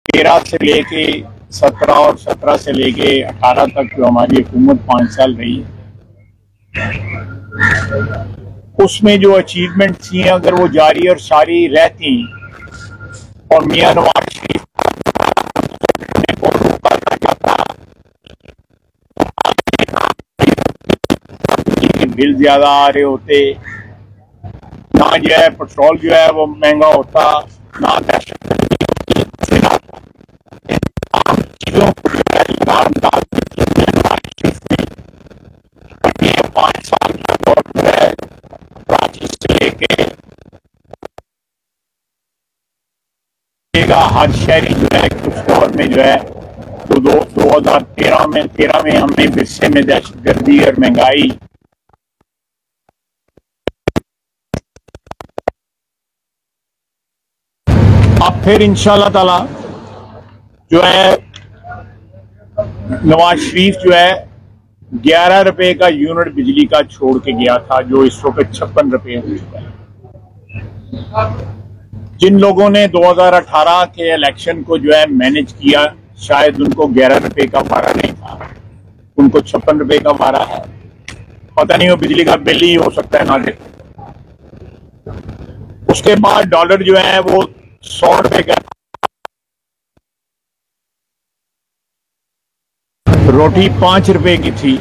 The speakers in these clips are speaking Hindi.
13 से लेके 17 और 17 से लेके 18 तक जो हमारी हुकूमत 5 साल रही है, उसमें जो अचीवमेंट थी अगर वो जारी और सारी रहती और मियां नवाज शरीफ बिल ज्यादा आ रहे होते, ना जो है पेट्रोल जो है वो महंगा होता, ना चीजों को जो है 5 साल का दौर जो है कराची से लेके हर शहरी जो है कुछ दौर में जो है तो 2013 में हमने विरसे में दहशतगर्दी और महंगाई, अब फिर इंशाल्लाह ताला जो है नवाज शरीफ जो है 11 रुपए का यूनिट बिजली का छोड़ के गया था, जो इस वक्त 56 रुपए हो चुका है। जिन लोगों ने 2018 के इलेक्शन को जो है मैनेज किया, शायद उनको 11 रुपए का मारा नहीं था, उनको 56 रुपए का मारा है। पता नहीं वो बिजली का बिल ही हो सकता है ना दे। उसके बाद डॉलर जो है वो 100 रुपए का, रोटी 5 रुपए की थी।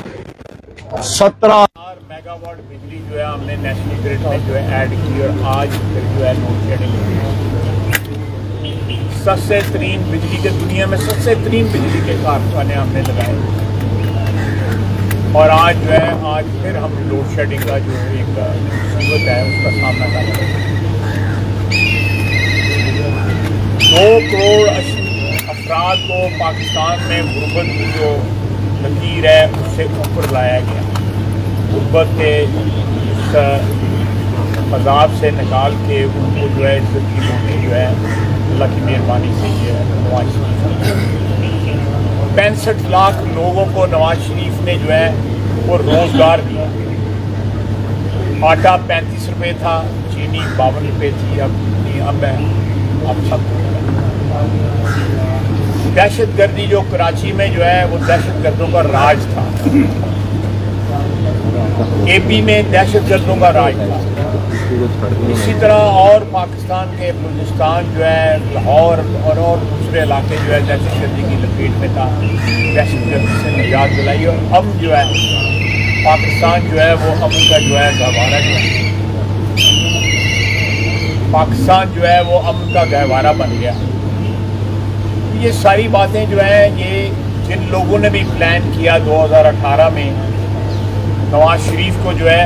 17,000 मेगावाट बिजली जो है हमने नेशनल ग्रिड में जो है ऐड की और आज फिर जो है लोड शेडिंग सस्ते तरीन बिजली के, दुनिया में सस्ते तरीन बिजली के कारखाने हमने लगाए और आज जो है आज फिर हम लोड शेडिंग का जो एक मुसीबत है उसका सामना कर रहे हैं। 2 करोड़ अफराद को पाकिस्तान में गुर्बत की जो लकीर है उससे ऊपर लाया गया, गुर्बत के अजाब से निकाल के उनको जो है इज्जत की रोटी जो है अल्लाह की मेहरबानी से जो है नवाज शरीफ 65 लाख लोगों को नवाज शरीफ ने जो है वो रोजगार दिया। आटा 35 रुपये था, चीनी 52 रुपये थी, अब सब दहशतगर्दी जो कराची में जो है वो दहशतगर्दों का राज था, एपी में दहशतगर्दों का राज था। इसी तरह और पाकिस्तान के बलूचिस्तान जो है, लाहौर और दूसरे इलाके जो है दहशतगर्दी की लपेट में था, दहशतगर्दी से निजात दिलाई और अब जो है पाकिस्तान जो है वो अमन का जो है गहवारा जो है, पाकिस्तान जो है वो अमन का गहवारा बन गया। ये सारी बातें जो है ये जिन लोगों ने भी प्लान किया 2018 में नवाज शरीफ को जो है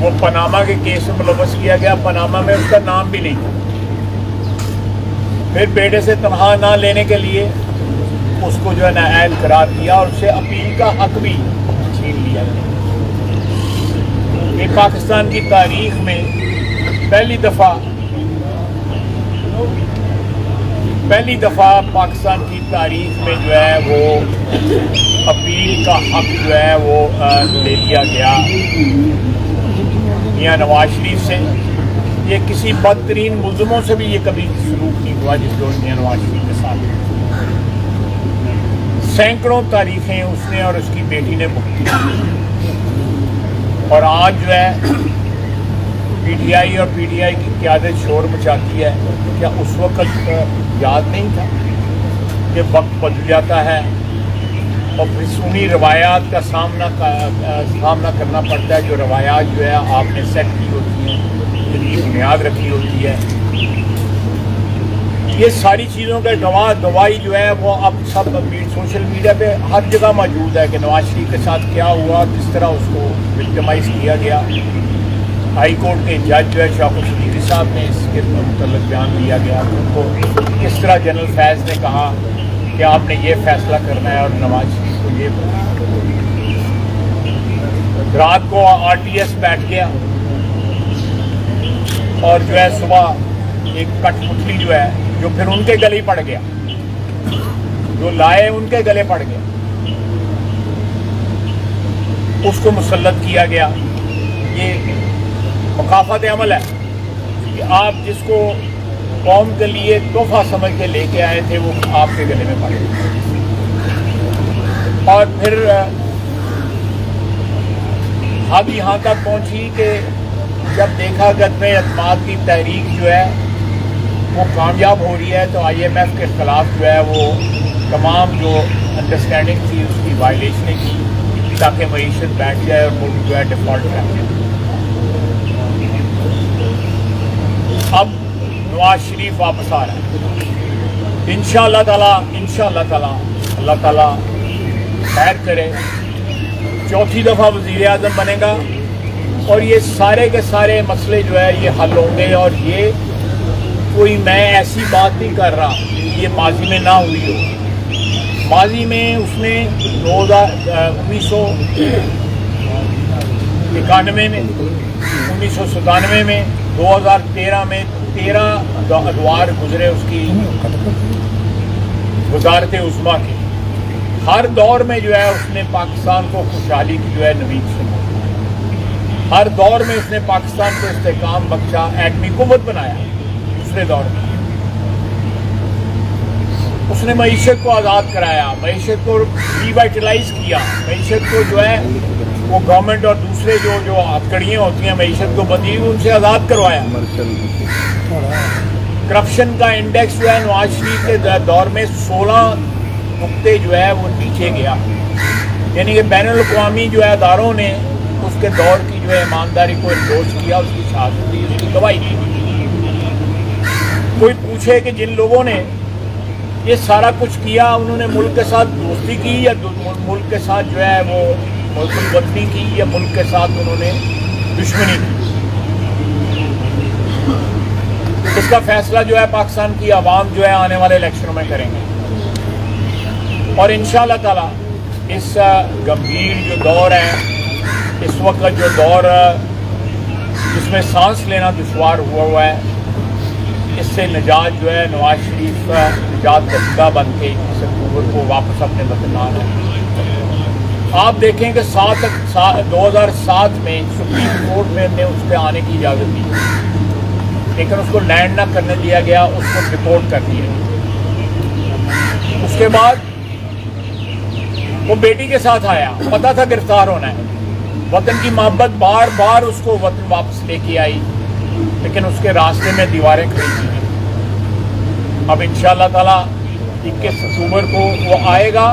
वो पनामा के केस में मुलव्वस किया गया, पनामा में उसका नाम भी नहीं था। फिर बेटे से तनख्वाह ना लेने के लिए उसको जो है नाअहल करार दिया और उससे अपील का हक भी छीन लिया गया। ये पाकिस्तान की तारीख में पहली दफ़ा पाकिस्तान की तारीख में जो है वो अपील का हक जो है वो ले लिया गया मियां नवाज शरीफ से। ये किसी बदतरीन मुल्ज़िमों से भी ये कभी सलूक नहीं हुआ जिस जो मियां नवाज शरीफ के साथ। सैकड़ों तारीखें उसने और उसकी बेटी ने मुक्ति और आज जो है पीटीआई और पीटीआई की क़यादत शोर मचाती है। क्या उस वक्त याद नहीं था कि वक्त बदल जाता है और फिसूनी रवायात का सामना करना पड़ता है, जो रवायात जो है आपने सेट की होती हैं, जिनकी बुनियाद रखी होती है। ये सारी चीज़ों के गवाही जो है वो अब सब सोशल मीडिया पे हर जगह मौजूद है कि नवाज शरीफ के साथ क्या हुआ, किस तरह उसको विक्टिमाइज किया गया। हाई कोर्ट के जज जो है शाह साहब ने इसके मतलब बयान दिया गया, उनको किस तरह जनरल फैज़ ने कहा कि आपने ये फैसला करना है और नवाज शरीफ को ये रात को आरटीएस बैठ गया और जो है सुबह एक कठपुतली जो है जो फिर उनके गले पड़ गया, जो लाए उनके गले पड़ गया, उसको मुसल्लत किया गया। ये मुकाफात अमल है कि आप जिसको कौम के लिए तोहफा समझ के लेके आए थे वो आपके गले में पड़े। और फिर अब यहाँ तक पहुँची कि जब देखा कि अदम एतमाद की तहरीक जो है वो कामयाब हो रही है तो IMF के ख़िलाफ़ जो है वो तमाम जो अंडरस्टैंडिंग थी उसकी वायलेशनें की ताकि मईशत बैठ जाए और मुल्क जो है डिफ़ॉल्ट कर जाए। अब नवाज शरीफ वापस आ रहा है इंशाअल्लाह ताला अल्लाह ताला खैर करे, चौथी दफ़ा वज़ीर आज़म बनेगा और ये सारे के सारे मसले जो है ये हल होंगे। और ये कोई मैं ऐसी बात नहीं कर रहा ये माजी में ना हुई हो। माजी में उसने 1991 में, 1997 में, 2013 में 13 अदवार गुजरे उसकी वज़ारत उज़्मा के। हर दौर में जो है उसने पाकिस्तान को खुशहाली की जो है नवीद सुना। हर दौर में उसने पाकिस्तान को इस्तेहकाम बख्शा, एटमी कुव्वत बनाया। दूसरे दौर में उसने मईशत को आज़ाद कराया, मईशत को रिवाइटलाइज किया, मईशत को जो है वो गवर्नमेंट और दूसरे जो हथकड़ियाँ होती हैं मईशत को बंदी उनसे आज़ाद करवाया। करप्शन का इंडेक्स जो है नवाज शरीफ के दौर में 16 नुकते जो है वो नीचे गया। यानी कि बैनुल अक़वामी जो है अदारों ने उसके दौर की जो है ईमानदारी को इंडोर्स किया, उसकी शहादत दी, उसकी गवाही दी। कोई पूछे कि जिन लोगों ने ये सारा कुछ किया उन्होंने मुल्क के साथ दोस्ती की या मुल्क के साथ जो है वो मुल्कुल वतनी की या मुल्क के साथ उन्होंने दुश्मनी की, इसका फैसला जो है पाकिस्तान की आवाम जो है आने वाले इलेक्शनों में करेंगे। और इंशाअल्लाह ताला इस गंभीर जो दौर है, इस वक्त जो दौर जिसमें सांस लेना दुश्वार हुआ है, इससे निजात जो है नवाज शरीफ निजात दस्ता बन के 21 अक्टूबर को वापस अपने वतन आ रहे हैं। आप देखें कि 2007 में सुप्रीम कोर्ट में ने उस पर आने की इजाज़त दी, लेकिन उसको लैंड ना करने दिया गया, उसको डिपोर्ट कर दिया। उसके बाद वो बेटी के साथ आया, पता था गिरफ्तार होना है, वतन की मोहब्बत बार बार उसको वतन वापस लेके आई, लेकिन उसके रास्ते में दीवारें खड़ी थी। अब इंशाअल्लाह ताला 21 अक्टूबर को वो आएगा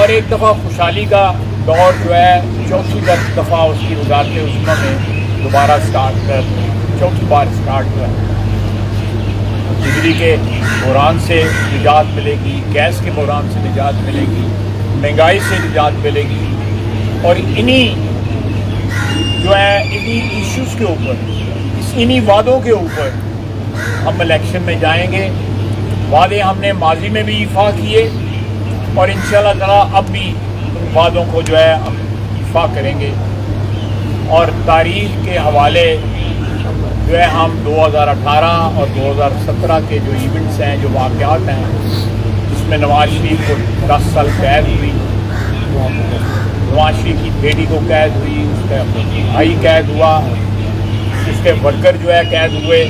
और एक दफ़ा खुशहाली का दौर जो है चौथी दफ़ा उसकी वज़ारत उज़्मा में दोबारा चौथी बार स्टार्ट हुआ है। बिजली के बहरान से निजात मिलेगी, गैस के बहरान से निजात मिलेगी, महंगाई से निजात मिलेगी। और इन्हीं इश्यूज़ के ऊपर, इन्हीं वादों के ऊपर हम इलेक्शन में जाएंगे। वादे हमने माजी में भी इफ़ा किए और इंशाअल्लाह ताला अब भी उन वादों को जो है हम इफ़ा करेंगे। और तारीख के हवाले जो है हम 2018 और 2017 के जो इवेंट्स हैं, जो वाक़यात हैं, जिसमें नवाज शरीफ को 10 साल कैद हुई, नवाज शरीफ की बेटी को कैद हुई, उसका भाई कैद हुआ, उसके वर्कर जो है कैद हुए,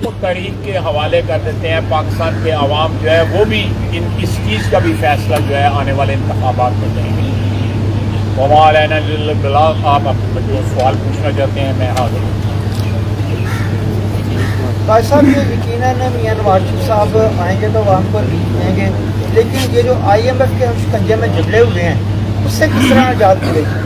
वो तारीख के हवाले कर देते हैं। पाकिस्तान के अवाम जो है वो भी इस चीज़ का भी फैसला जो है आने वाले इंतखाबात में करेंगे। आप जो सवाल पूछना चाहते हैं मैं हाजिर हूँ। भाई साहब, ये यकीनन मियां नवाज शरीफ साहब आएंगे तो आवाम को लीड देंगे, लेकिन ये जो IMF के हम शिकंजे में जबले हुए हैं उससे किस तरह निजात मिलेगी?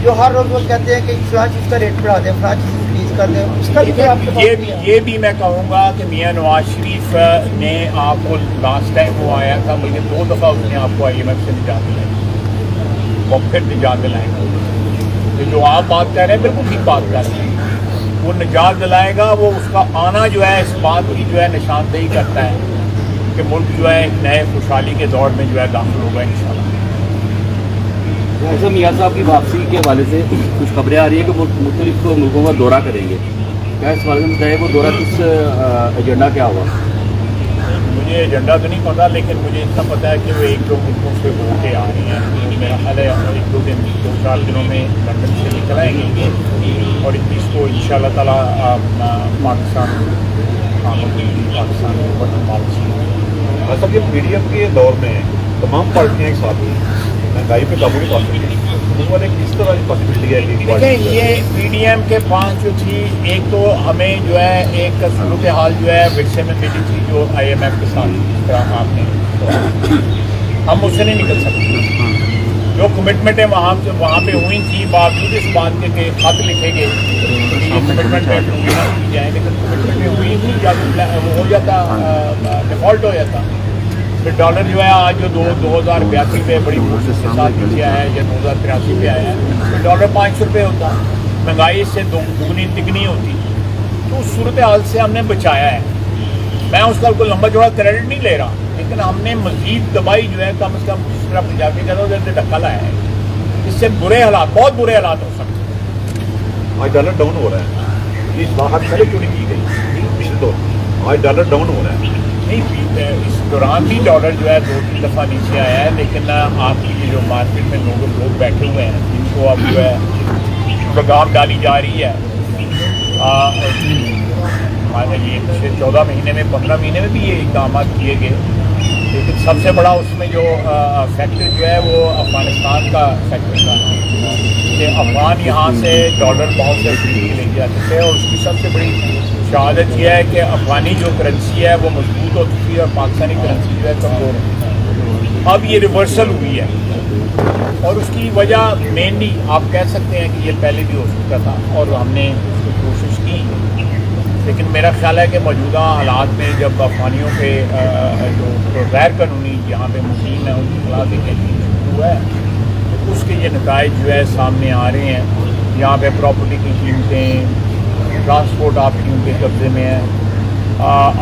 जो हर रोज़ वो कहते हैं कि फलां चीज़ का रेट बढ़ा दें, फलां चीज़ रिलीज कर दें, उसका भी ये भी मैं कहूँगा कि मियां नवाज शरीफ ने आपको लास्ट टाइम वो आया था, बल्कि 2 दफ़ा उसने आपको IMF से निजात दिलाई, वो फिर निजात दिलाएगा। जो आप बात कर रहे हैं बिल्कुल ठीक बात कर रहे हैं, वो निजात दिलाएगा। वो उसका आना जो है इस बात की जो है निशानदेही करता है कि मुल्क जो है एक नए खुशहाली के दौर में जो है दाखिल होगा इंशाल्लाह। वैसे मियां साहब की वापसी के हवाले से कुछ खबरें आ रही है कि वो मुख्तलिफ मुल्कों का दौरा करेंगे, क्या इस बारे में बताइए वो दौरा किस एजेंडा क्या हुआ? मुझे एजेंडा तो नहीं पता, लेकिन मुझे इतना पता है कि वो 1-2 मुल्कों से होके आ रही हैं। मेरा ख्याल है 1-2-4 दिनों में लंदन से निकल आएंगे और 21 को इंशाअल्लाह ताला पाकिस्तान खानों की पाकिस्तान के ऊपर पॉलिसी। ऐसा कि पीडीएम के दौर में तमाम पार्टियाँ एक साथ हुई, महंगाई पे काबू नहीं पा सकती, तो किस तरह की पॉसिबिलिटी है कि देखिए ये पीडीएम के 5 जो थी, एक तो हमें जो है एक सूरत हाल जो है विरसे में मिली थी जो IMF के साथ जिस तरह आपने, हम उससे नहीं निकल सकते। जो कमिटमेंट है वहाँ पे हुई थी, बावजूद इस बात के खत लिखे गए कमिटमेंट पे पूरी ना की जाए, लेकिन कमिटमेंट हुई थी या वो हो जाता, डिफॉल्ट हो जाता। फिर डॉलर जो है आज जो 2082 पे बड़ी कोशिश के साथ नीचे आया है या 2083 पे आया है, तो डॉलर 500 रुपये होता, महंगाई इससे दुगनी तिगनी होती। तो उस सूरत हाल से हमने बचाया है। मैं उसका कोई लंबा चौड़ा क्रेडिट नहीं ले रहा, लेकिन हमने मजीद दवाई जो है कम से कम इस तरफ जाके उधर धक्का लाया है, इससे बुरे हालात, बहुत बुरे हालात हो सकते हैं। आज डॉलर डाउन हो रहा है, इस बाहर पहले क्यों नहीं की गई पिछले दौर, आज डॉलर डाउन हो रहा है। नहीं, इस दौरान भी डॉलर जो है 2-3 दफ़ा नीचे आया है, लेकिन आपकी ये जो मार्केट में लोग बैठे हुए हैं जिनको अब जो है लगाम डाली जा रही है, ये पिछले 14 महीने में 15 महीने में भी ये इक़दाम किए गए, लेकिन सबसे बड़ा उसमें जो फैक्टर जो है वो अफगानिस्तान का फैक्टर था कि अफगान यहाँ से डॉलर बहुत से खरीद के लेके जाते थे, और उसकी सबसे बड़ी शहादत यह है कि अफगानी जो करेंसी है वो मजबूत हो चुकी है और पाकिस्तानी करेंसी जो है कमज़ोर है। अब ये रिवर्सल हुई है, और उसकी वजह मेनली आप कह सकते हैं कि ये पहले भी हो सकता था और हमने कोशिश की, लेकिन मेरा ख्याल है कि मौजूदा हालात में जब अफगानियों के जो गैर कानूनी यहाँ पे मुकीम है उनके खिलाफ एक शुरू है, तो उसके ये नताइज जो है सामने आ रहे हैं। यहाँ पे प्रॉपर्टी की कीमतें, ट्रांसपोर्ट आपकी उनके कब्ज़े में है,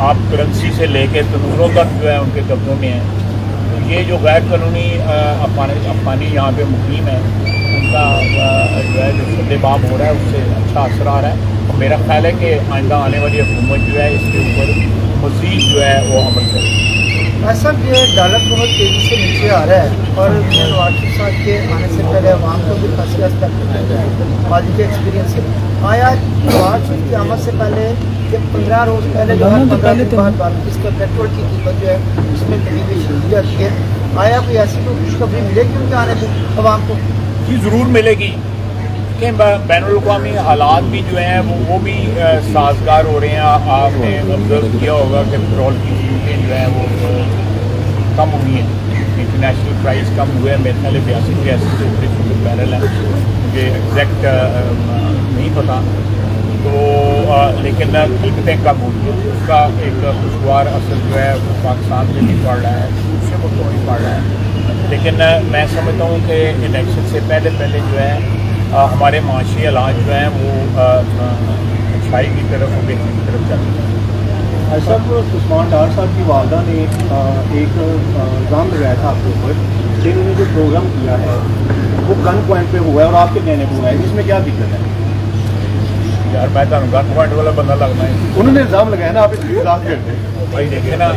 आप करेंसी से लेके तनूरों तक जो है उनके कब्ज़ों में है। तो ये जो गैर कानूनी अफगानी यहाँ पे मुकीम है उनका जो है जो सद्देबाब हो रहा है उससे अच्छा असर आ रहा है, और मेरा ख्याल है कि आइंदा आने वाली हुकूमत जो है इसके ऊपर मज़ीद जो है वो अमल करे। ऐसा ये डॉलर बहुत तेज़ी से नीचे आ रहा है, और नवाज शरीफ साहब के आने से पहले अवाम को भी खासी हद तक माजी के एक्सपीरियंस है। आया नवाज शरीफ की आमद से पहले कि 15 रोज़ पहले जो है 15 दिन बाद इसका पेट्रोल की कीमत जो है उसमें कमी बेशी हो जाती है, आया कोई ऐसी कोई खुशखबरी मिलेगी उनके आने पर अवाम को? जी ज़रूर मिलेगी कि बैनुल-अक़वामी हालात भी जो हैं वो भी साजगार हो रहे हैं। आपने ऑब्जर्व किया होगा कि पेट्रोल की कीमतें जो हैं वो कम हुई हैं, इंटरनेशनल प्राइस कम हुए हैं, मेरे ख्याल 82-83 रुपये बैरल है, मुझे एग्जैक्ट नहीं पता, तो लेकिन कीमतें कम हुई हैं, उसका एक खुशगवार असर जो है वो पाकिस्तान में भी पड़ रहा है, दूसरे मुल्कों में भी पड़ रहा है। लेकिन मैं समझता हूँ कि इलेक्शन से पहले जो है हमारे माशी हालात जो हैं वो अच्छाई की तरफ, बेहतरी की तरफ चलते हैं। सब उस्मान डार साहब की वालदा ने एक इल्ज़ाम लगाया था आपके ऊपर कि उन्होंने जो प्रोग्राम किया है वो गन पॉइंट पे हुआ है और आपके कहने पर हुआ है, इसमें क्या दिक्कत है? यार मैं तो गन पॉइंट वाला बंदा लगना है। उन्होंने इल्ज़ाम लगाया ना, आप इसकी वजाहत करते हैं। भाई देखिए ना,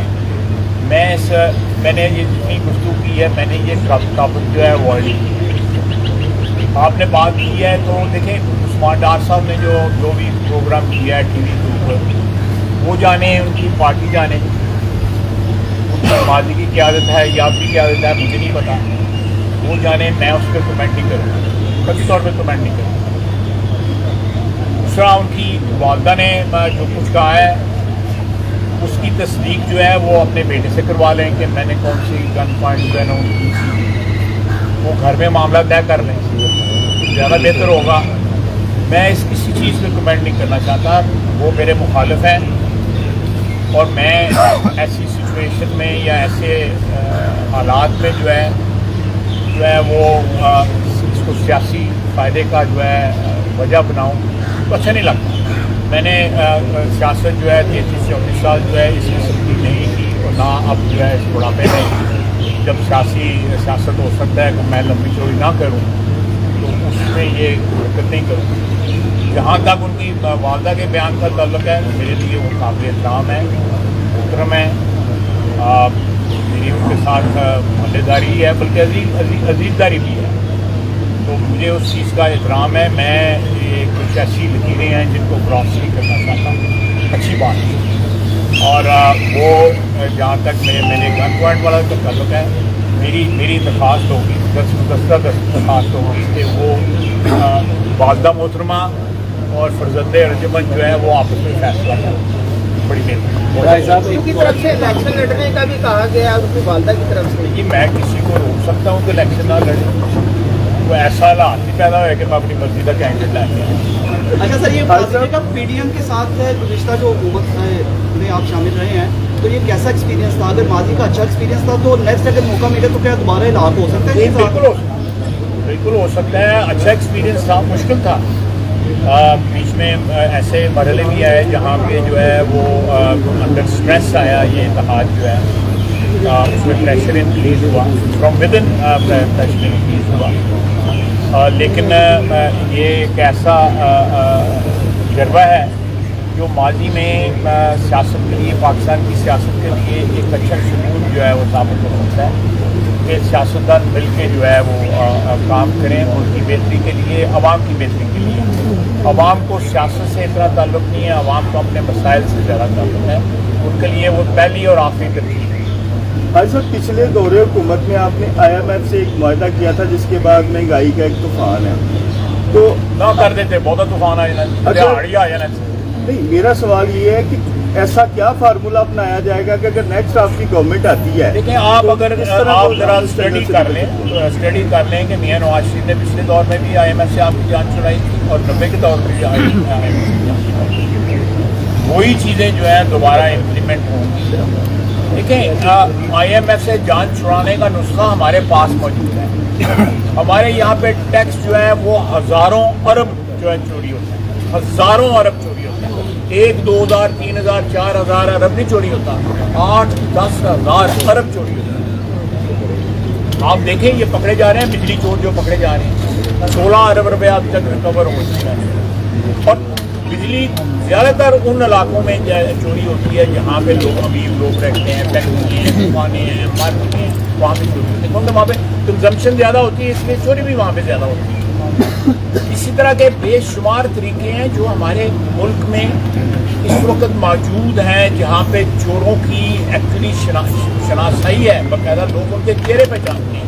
मैंने ये जितनी गुफ्तगू की है, मैंने ये टॉपिक जो है अवॉइड की। आपने बात की है तो देखें, उस्मान डार साहब ने जो भी प्रोग्राम किया है टीवी के ऊपर, वो जाने, उनकी पार्टी जाने, उनकी माजी की क़यादत है या आपकी क़यादत है मुझे नहीं पता, वो जाने, मैं उस पर कमेंट नहीं करूँगा, कभी तौर पर कमेंट नहीं करूँगा। दूसरा, उनकी वालदा ने जो कुछ कहा है उसकी तस्दीक जो है वो अपने बेटे से करवा लें कि मैंने कौन सी गन पॉइंट जो है ना उनकी, वो घर में मामला तय कर लें, ज़्यादा बेहतर होगा। मैं किसी चीज़ पे कमेंट नहीं करना चाहता, वो मेरे मुखालिफ हैं, और मैं ऐसी सिचुएशन में या ऐसे हालात में जो है वो इसको सियासी फ़ायदे का जो है वजह बनाऊँ तो अच्छा नहीं लगता। मैंने सियासत जो है 33-34 साल जो है इस किस्म की नहीं की, और ना अब जो है इस बुढ़ापे में जब सियासत हो सकता है कि मैं लंबी चौड़ी ना करूँ तो उसमें ये हरकत नहीं करूँ। जहाँ तक उनकी वालदा के बयान का ताल्लुक है, मेरे लिए वो काबिल एहतराम है, मुहतरम है, मेरी उनके साथ मल्लेदारी है, बल्कि अजीज़दारी भी है, तो मुझे उस चीज़ का एहतराम है। मैं ये कुछ ऐसी लकीरें हैं जिनको क्रॉस नहीं करना चाहता। अच्छी बात है। और वो जहाँ तक मेरे गन पॉइंट वाला तो ताल्लुक है, मेरी दरख्वास्त होगी, दरख्वास्त होगी कि वो वालदा मोहतरमा और फरजंदे रजमन जो है वो आपस में फैसला करें। बड़ी मेहरबानी। उनकी तरफ से इलेक्शन लड़ने का भी कहा गया, उनकी वालदा की तरफ से। कि मैं किसी को रोक सकता हूँ कि इलेक्शन ना लड़े? वो ऐसा हालात नहीं पैदा हुआ कि मैं अपनी मर्जी का कैंडिडेट लाके आऊँ। अच्छा सर, ये का पीडीएम के साथ गुज़िश्ता जो हुकूमत में आप शामिल रहे हैं, तो ये कैसा एक्सपीरियंस था? अगर माजी का अच्छा एक्सपीरियंस था तो नेक्स्ट अगर मौका मिले तो क्या दोबारा इलाक हो सकता है? बिल्कुल हो सकता है। अच्छा एक्सपीरियंस था, मुश्किल था। बीच में ऐसे मरहले भी आए जहाँ पे जो है वो अंडर स्ट्रेस आया, ये इत्तेहाद जो है उसमें प्रेशर इंक्रीज हुआ, from with in pressure increase हुआ। लेकिन ये एक ऐसा तजर्बा है जो माजी में सियासत के लिए, पाकिस्तान की सियासत के लिए एक अच्छा शुरू जो है वो साबित हो सकता है कि सियासतदान मिल के जो है वो काम करें उनकी बेहतरी के लिए, आवाम की बेहतरी के लिए। आवाम को सियासत से इतना ताल्लुक़ नहीं है, आवाम को अपने मसाइल से ज़्यादा ताल्लुक़ है, उनके लिए वो पहली और आखिरी तरजीह है। भाई साहब, पिछले दौरे हुकूमत में आपने IMF से एक मुआहदा किया था जिसके बाद महंगाई का एक तूफान है, तो ना कर देते, बहुत तूफान आ जाना, दिहाड़ी आ जाना। नहीं, मेरा सवाल ये है कि ऐसा क्या फार्मूला अपनाया जाएगा कि अगर नेक्स्ट आपकी गवर्नमेंट आती है? देखिए, आप अगर आप जरा स्टडी कर लें कि मियां नवाज शरीफ ने पिछले दौर में भी IMF से आपकी जान छुड़ाई थी और 90 के दौर में भी वही चीज़ें जो है दोबारा इम्प्लीमेंट होंगी। देखिए, IMF से जान छुड़ाने का नुस्खा हमारे पास मौजूद है। हमारे यहाँ पे टैक्स जो है वो हज़ारों अरब जो है चोरी होता है, हज़ारों अरब चोरी होता है। 1, 2 हज़ार, 3 हज़ार, 4 हज़ार अरब नहीं चोरी होता, 8, 10 हज़ार अरब चोरी होता है। आप देखें, ये पकड़े जा रहे हैं बिजली चोर जो पकड़े जा रहे हैं, 16 अरब रुपये अब तक रिकवर हो चुका है। और बिजली ज़्यादातर उन इलाकों में चोरी होती है जहाँ पे लोग, अमीर लोग रहते हैं, फैक्ट्री हैं, दुकानें हैं, मार्केटें हैं, वहाँ पे चोरी होती है क्योंकि वहाँ पे कंजम्पशन ज़्यादा होती है, इसलिए चोरी भी वहाँ पे ज़्यादा होती है। इसी तरह के बेशुमार तरीके हैं जो हमारे मुल्क में इस वक्त मौजूद हैं जहाँ पे चोरों की एक्चुअली शनासाई है, बाकायदा लोग उनके चेहरे पहचानते हैं।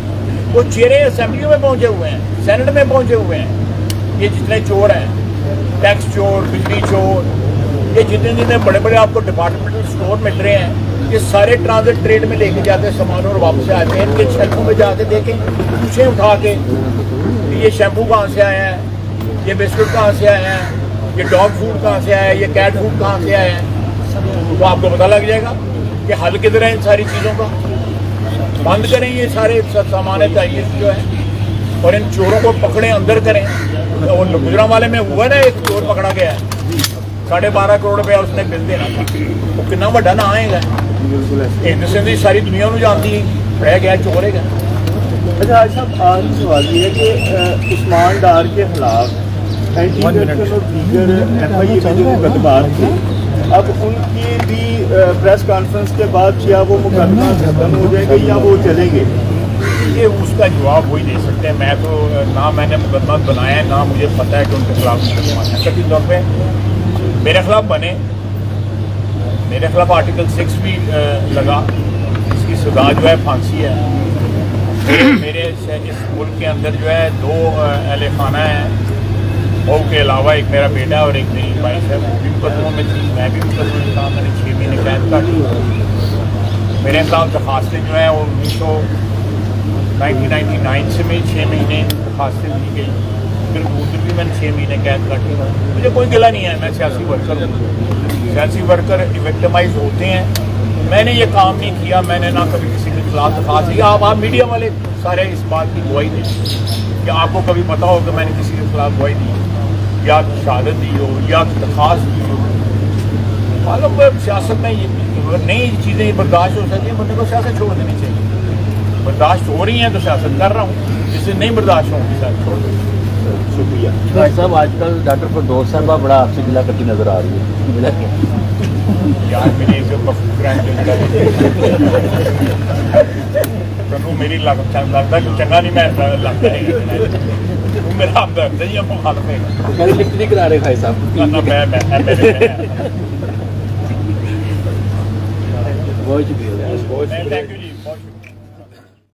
वो चेहरे असेंबलियों में पहुँचे हुए हैं, सेनेट में पहुँचे हुए हैं। ये जितने चोर हैं, टैक्स चोर, बिजली चोर, ये जितने बड़े बड़े आपको डिपार्टमेंटल स्टोर मिल रहे हैं, ये सारे ट्रांजिट ट्रेड में लेके जाते हैं सामान और वापस आते हैं। इनके शेल्फों में जाके देखें, पूछें उठा के ये शैम्पू कहाँ से आया है, ये बिस्कुट कहाँ से आया है, ये डॉग फूड कहाँ से आया है, ये कैट फूड कहाँ से आया है, तो आपको पता लग जाएगा कि हल किधर है इन सारी चीज़ों का। बंद करें ये सारे सामान चाहिए जो है और इन चोरों को पकड़ें, अंदर करें। और गुजरांवाले में हुआ ना, एक चोर पकड़ा गया है, 12.5 करोड़ रुपया उसने बिल देना था, वो कितना बड़ा ना आएगा। एक दूसरे की सारी दुनिया को जानती रह गया, चोर है। अच्छा, आज साहब, आज सवाल ये है कि उस्मान डार के खिलाफ एंटी करप्शन और दीगर FIA में जो मुकदमात थे, अब उनकी भी प्रेस कॉन्फ्रेंस के बाद क्या वो मुकदमा खत्म हो जाएंगे या वो चलेंगे? ये उसका जवाब वही दे सकते हैं। मैं तो ना मैंने मुकदमा बनाया है, ना मुझे पता है कि उनके खिलाफ मुकदमा है। कथित तौर पर मेरे खिलाफ बने, मेरे खिलाफ आर्टिकल 6 भी लगा, इसकी सजा जो है फांसी है। मेरे इस मुल्क के अंदर जो है 2 अहले खाना हैं, और के अलावा एक मेरा बेटा और एक मेरी वाइफ है, वो भी मुकदमों में थी, मैं भी मुकदमे में था। मैंने 6 महीने कैद काटी। मेरे खिलाफ दरखास्तें जो हैं वो 1999 से मैं 6 महीने दरखास्तें दी गई, फिर उधर भी मैंने 6 महीने कैद काटी। मुझे कोई गिला नहीं है, मैं सियासी वर्कर हूँ। सियासी वर्कर विक्टिमाइज होते हैं, मैंने ये काम नहीं किया, मैंने ना कभी किसी के खिलाफ दरखास्त दी। आप मीडिया वाले सारे इस बात की गवाही दें कि आपको कभी पता हो कि मैंने किसी के खिलाफ गवाही दी या शहादत दी हो या दरखास्त दी हो। मालूम सियासत में ये नई चीज़ें बर्दाश्त हो सकती हैं, बंदे को सियासत छोड़ देनी चाहिए। बर्दाश्त हो रही हैं तो सियासत कर रहा हूँ, जिससे नहीं बर्दाश्त होगी सियासत छोड़ दें। शुक्रिया भाई साहब। आजकल डॉक्टर फिरदौस साहबा बड़ा आपसे गिला करती नजर आ रही है, मिला क्या? यार मेरी एक तो मेरी लगता कि चंगा नहीं, मैं लगता है मेरा हमदर्द है या मुखालफ है। मैंने लिफ्ट नहीं करा रहे भाई साहब। बहुत शुक्रिया। थैंक यू जी, बहुत शुक्रिया।